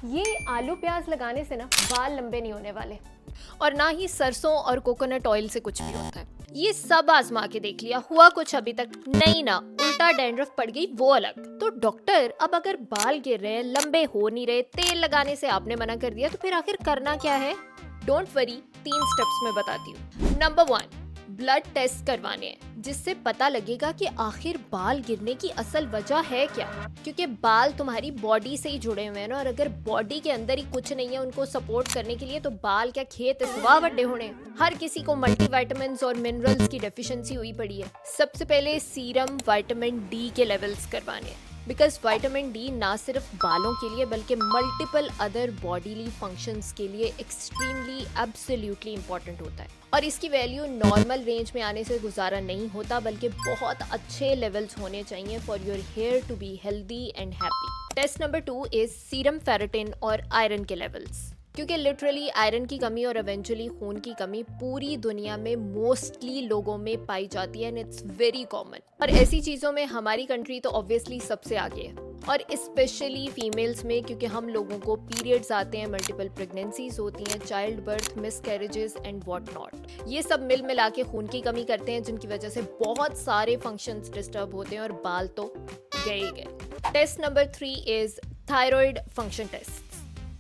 ये आलू प्याज लगाने से ना बाल लंबे नहीं होने वाले, और ना ही सरसों और कोकोनट ऑयल से कुछ भी होता है। ये सब आजमा के देख लिया, हुआ कुछ अभी तक नहीं ना, उल्टा डैंड्रफ पड़ गई वो अलग। तो डॉक्टर, अब अगर बाल गिर रहे हैं, लंबे हो नहीं रहे, तेल लगाने से आपने मना कर दिया, तो फिर आखिर करना क्या है? डोंट वरी, 3 स्टेप्स में बताती हूँ। नंबर 1, ब्लड टेस्ट करवाने हैं, जिससे पता लगेगा कि आखिर बाल गिरने की असल वजह है क्या। क्योंकि बाल तुम्हारी बॉडी से ही जुड़े हुए हैं ना, और अगर बॉडी के अंदर ही कुछ नहीं है उनको सपोर्ट करने के लिए, तो बाल क्या खेत इसवा वड्डे होने। हर किसी को मल्टीविटामिन्स और मिनरल्स की डेफिशिएंसी हुई पड़ी है। सबसे पहले सीरम विटामिन डी के लेवल्स करवाने हैं, बिकॉज विटामिन डी ना सिर्फ बालों के लिए बल्कि मल्टीपल अदर बॉडीली फंक्शंस के लिए एक्सट्रीमली एब्सोल्युटली इंपॉर्टेंट होता है। और इसकी वैल्यू नॉर्मल रेंज में आने से गुजारा नहीं होता, बल्कि बहुत अच्छे लेवल्स होने चाहिए for your hair to be healthy and happy. Test number 2 is serum ferritin और आयरन के लेवल्स, क्योंकि लिटरली आयरन की कमी और इवेंचुअली खून की कमी पूरी दुनिया में मोस्टली लोगों में पाई जाती है, एंड इट्स वेरी कॉमन। और ऐसी चीज़ों में हमारी कंट्री तो ऑब्वियसली सबसे आगे है, और स्पेशली फीमेल्स में, क्योंकि हम लोगों को पीरियड्स आते हैं, मल्टीपल प्रेगनेंसीज होती हैं, child birth, miscarriages and what not. ये सब मिल मिला के खून की कमी करते हैं, जिनकी वजह से बहुत सारे फंक्शंस डिस्टर्ब होते हैं और बाल तो गए ही गए। Test number 3 is thyroid function test.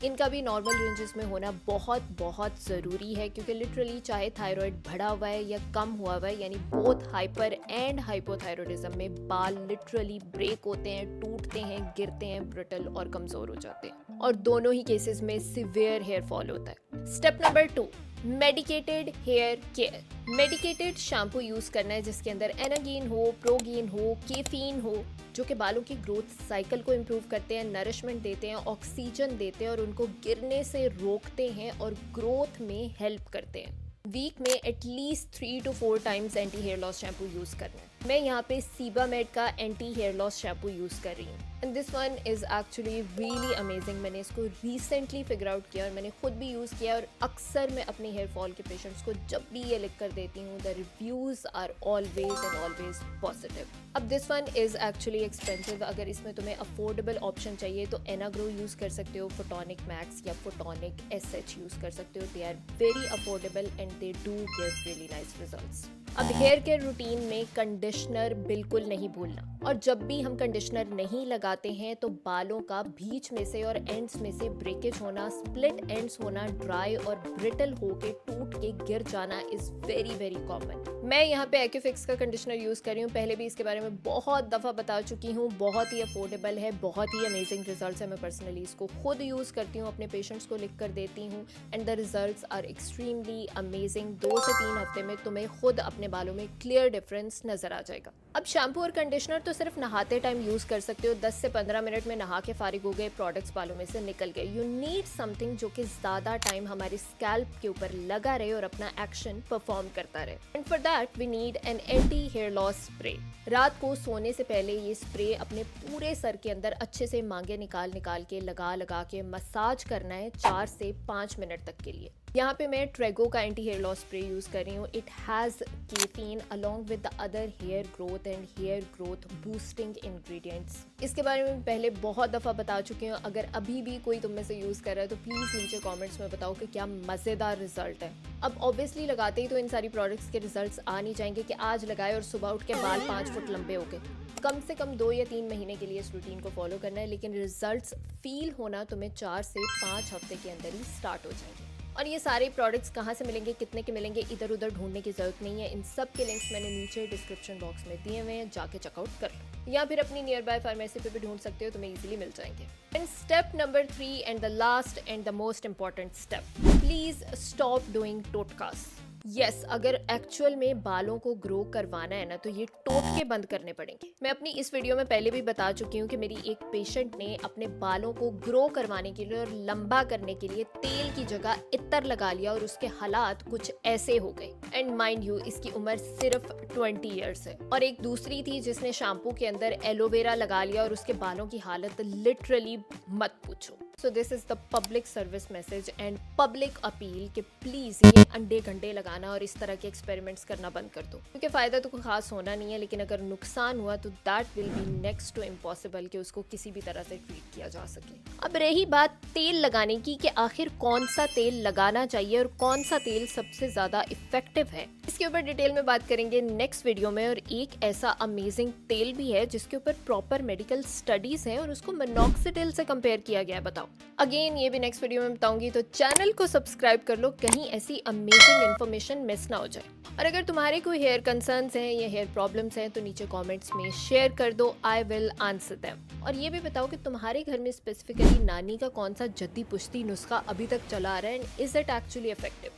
इनका भी नॉर्मल रेंजेस में होना बहुत बहुत ज़रूरी है, क्योंकि लिटरली चाहे थायराइड बढ़ा हुआ है या कम हुआ हुआ है, यानी बोथ हाइपर एंड हाइपोथायरॉयडिज्म में बाल लिटरली ब्रेक होते हैं, टूटते हैं, गिरते हैं, ब्रिटल और कमज़ोर हो जाते हैं, और दोनों ही केसेस में सिवियर हेयर फॉल होता है। Step number 2, medicated hair care. Medicated shampoo use करना है जिसके अंदर एनागीन हो, प्रोगीन हो, केफीन हो, जो कि बालों की ग्रोथ साइकिल को इम्प्रूव करते हैं, नरिशमेंट देते हैं, ऑक्सीजन देते हैं, और उनको गिरने से रोकते हैं और ग्रोथ में हेल्प करते हैं। वीक में at least 3 to 4 times anti hair loss shampoo use करना है। मैं यहाँ पे सीबामेड का anti hair loss shampoo use कर रही हूँ, and this one is actually really amazing. मैंने इसको रिसेंटली फिगर आउट किया और मैंने खुद भी यूज किया, और अक्सर मैं अपने हेयर फॉल के पेशेंट्स को जब भी ये लिख कर देती हूँ, the reviews are always and always positive. अब this one is actually expensive. अगर इसमें तुम्हें अफोर्डेबल ऑप्शन चाहिए तो एनाग्रो यूज कर सकते हो, फोटोनिक मैक्स या फोटोनिक SH यूज कर सकते हो। They are very affordable and they do give really nice results. अब हेयर केयर रूटीन में कंडीशनर बिल्कुल नहीं भूलना, और जब भी हम कंडीशनर नहीं लगाते हैं तो बालों का बीच में से और एंड्स में से ब्रेकेज होना, स्प्लिट एंड्स होना, ड्राई और ब्रिटल होके टूट के गिर जाना इज वेरी वेरी कॉमन। मैं यहाँ पे एक्यूफिक्स का कंडीशनर यूज कर रही हूँ, पहले भी इसके बारे में बहुत दफ़ा बता चुकी हूँ। बहुत ही अफोर्डेबल है, बहुत ही अमेजिंग रिजल्ट्स है। मैं पर्सनली इसको खुद यूज करती हूँ, अपने पेशेंट्स को लिख कर देती हूँ, and the results are extremely amazing. 2 से 3 हफ्ते में तुम्हें खुद अपने बालों में क्लियर डिफरेंस नजर आ जाएगा। अब शैम्पू और कंडीशनर तो सिर्फ नहाते टाइम यूज कर सकते हो। 10 से 15 मिनट में नहा के फारिग हो गए, प्रोडक्ट्स बालों में से निकल गए। यू नीड समथिंग जो कि ज्यादा टाइम हमारे स्कैल्प के ऊपर लगा रहे और अपना एक्शन परफॉर्म करता रहे, and for that we need an anti hair loss spray. रात को सोने से पहले ये स्प्रे अपने पूरे सर के अंदर अच्छे से मांगे निकाल निकाल के लगा के मसाज करना है 4 से 5 मिनट तक के लिए। यहाँ पे मैं ट्रेगो का anti hair loss spray use कर रही हूँ। It has caffeine along with the other hair growth and hair growth boosting ingredients. इसके बारे में पहले बहुत दफ़ा बता चुकी हूँ। अगर अभी भी कोई तुम में से यूज़ कर रहा है तो प्लीज़ नीचे कमेंट्स में बताओ कि क्या मज़ेदार रिजल्ट है। अब ऑब्वियसली लगाते ही तो इन सारी प्रोडक्ट्स के रिजल्ट्स आ नहीं जाएंगे कि आज लगाए और सुबह उठ के बाल 5 फुट लंबे हो गए। कम से कम 2 या 3 महीने के लिए इस रूटीन को फॉलो करना है, लेकिन रिजल्ट्स फील होना तुम्हें 4 से 5 हफ्ते के अंदर ही स्टार्ट हो जाएंगे। और ये सारे प्रोडक्ट्स कहाँ से मिलेंगे, कितने के मिलेंगे, इधर उधर ढूंढने की जरूरत नहीं है। इन सब के लिंक्स मैंने नीचे डिस्क्रिप्शन बॉक्स में दिए हुए हैं, जाके चेकआउट कर लो, या फिर अपनी नियर बाय फार्मेसी पे भी ढूंढ सकते हो, तुम्हें इजीली मिल जाएंगे। And step number 3 and the last and the most important step, please stop doing टोटकास। यस, अगर एक्चुअल में बालों को ग्रो करवाना है ना, तो ये टोटके बंद करने पड़ेंगे। मैं अपनी इस वीडियो में पहले भी बता चुकी हूँ कि मेरी एक पेशेंट ने अपने बालों को ग्रो करवाने के लिए और लंबा करने के लिए तेल की जगह इत्र लगा लिया, और उसके हालात कुछ ऐसे हो गए। एंड माइंड यू, इसकी उम्र सिर्फ 20 ईयर्स है। और एक दूसरी थी जिसने शैम्पू के अंदर एलोवेरा लगा लिया, और उसके बालों की हालत लिटरली मत पूछो। So this is the public service message and public appeal कि प्लीज ये अंडे घंटे लगाना और इस तरह के एक्सपेरिमेंट्स करना बंद कर दो, क्योंकि फायदा तो कोई खास होना नहीं है, लेकिन अगर नुकसान हुआ तो that will be next to impossible कि उसको किसी भी तरह से ट्रीट किया जा सके। अब रही बात तेल लगाने की कि आखिर कौन सा तेल लगाना चाहिए और कौन सा तेल सबसे ज्यादा इफेक्टिव है, इसके ऊपर डिटेल में बात करेंगे नेक्स्ट वीडियो में। और एक ऐसा अमेजिंग तेल भी है जिसके ऊपर प्रॉपर मेडिकल स्टडीज हैं और उसको मिनॉक्सिडिल से कंपेयर किया गया है, बताओ। अगेन ये भी नेक्स्ट वीडियो में बताऊंगी, तो चैनल को सब्सक्राइब कर लो कहीं ऐसी अमेजिंग इन्फॉर्मेशन मिस ना हो जाए। और अगर तुम्हारे कोई हेयर कंसर्न्स हैं या हेयर प्रॉब्लम्स हैं तो नीचे कमेंट्स में शेयर कर दो, आई विल आंसर देम। और ये भी बताओ कि तुम्हारे घर में स्पेसिफिकली नानी का कौन सा जद्दी पुश्ती नुस्खा अभी तक चला आ रहा है and is it actually effective.